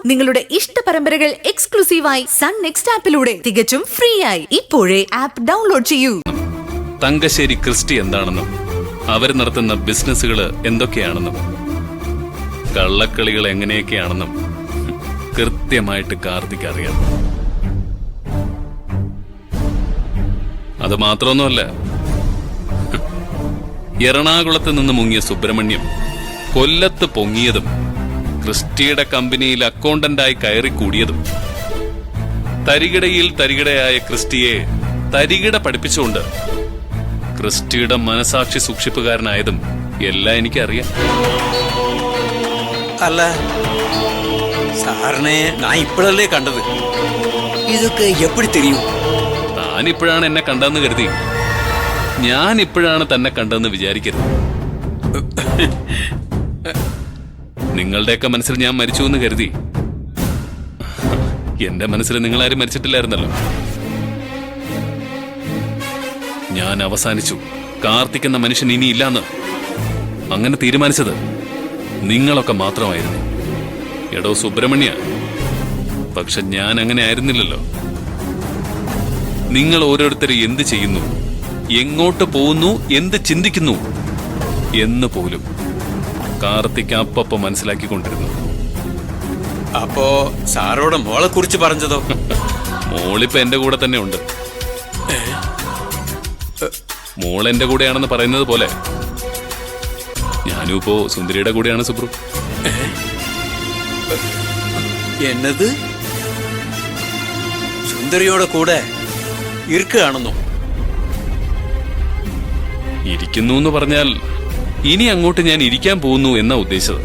നിങ്ങളുടെ ഇഷ്ട പരമ്പരകൾ എക്സ്ക്ലൂസീവായി സൺ നെക്സ്റ്റ് ആപ്പിലൂടെ തികച്ചും ഫ്രീ ആയി ഇപ്പോഴേ ആപ്പ് ഡൗൺലോഡ് ചെയ്യൂ. തങ്കശ്ശേരി ക്രിസ്റ്റി എന്താണെന്നും അവർ നടത്തുന്ന ബിസിനസ്സുകൾ എന്തൊക്കെയാണെന്നും കള്ളക്കളികൾ എങ്ങനെയൊക്കെയാണെന്നും കൃത്യമായിട്ട് കാർത്തിക് അറിയാം. അത് മാത്രമൊന്നുമല്ല, എറണാകുളത്ത് നിന്ന് മുങ്ങിയ സുബ്രഹ്മണ്യം കൊല്ലത്ത് പൊങ്ങിയതും ക്രിസ്റ്റിയുടെ കമ്പനിയിൽ അക്കൗണ്ടന്റായി കയറി കൂടിയതും തരികിടയിൽ തരികിടയായ ക്രിസ്റ്റിയെ തരികിട പഠിപ്പിച്ചുകൊണ്ട് ക്രിസ്റ്റിയുടെ മനസാക്ഷി സൂക്ഷിപ്പുകാരനായതും എല്ലാം എനിക്കറിയാം. അല്ല സാറിനെ ഞാൻ ഇപ്പോഴല്ലേ കണ്ടത്, ഇതൊക്കെ എപ്പടി തെരിയും? താനിപ്പോഴാണ് എന്നെ കണ്ടതെന്ന് കരുതി ഞാൻ ഇപ്പോഴാണ് തന്നെ കണ്ടതെന്ന് വിചാരിക്കരുത്. നിങ്ങളുടെയൊക്കെ മനസ്സിൽ ഞാൻ മരിച്ചു എന്ന് കരുതി എന്റെ മനസ്സിൽ നിങ്ങളാരും മരിച്ചിട്ടില്ലായിരുന്നല്ലോ. ഞാൻ അവസാനിച്ചു, കാർത്തിക് എന്ന മനുഷ്യൻ ഇനി ഇല്ലാന്ന് അങ്ങനെ തീരുമാനിച്ചത് നിങ്ങളൊക്കെ മാത്രമായിരുന്നു. എടോ സുബ്രഹ്മണ്യ, പക്ഷെ ഞാൻ അങ്ങനെ ആയിരുന്നില്ലല്ലോ. നിങ്ങൾ ഓരോരുത്തരും എന്ത് ചെയ്യുന്നു, എങ്ങോട്ട് പോകുന്നു, എന്ത് ചിന്തിക്കുന്നു എന്ന് പോലും കാർത്തിക് അപ്പപ്പോ മനസ്സിലാക്കിക്കൊണ്ടിരുന്നു. അപ്പോ സാറോട് മോളെ കുറിച്ച് പറഞ്ഞതോ? മോളിപ്പോ എന്റെ കൂടെ തന്നെ ഉണ്ട്. മോൾ എന്റെ കൂടെയാണെന്ന് പറയുന്നത് പോലെ ഞാനും ഇപ്പോ സുന്ദരിയുടെ കൂടെയാണ് സുബ്രു. എന്നത് സുന്ദരിയോടെ കൂടെ ഇരിക്കുകയാണെന്നോ? ഇരിക്കുന്നു എന്ന് പറഞ്ഞാൽ ഇനി അങ്ങോട്ട് ഞാൻ ഇരിക്കാൻ പോകുന്നു എന്നാ ഉദ്ദേശിച്ചത്.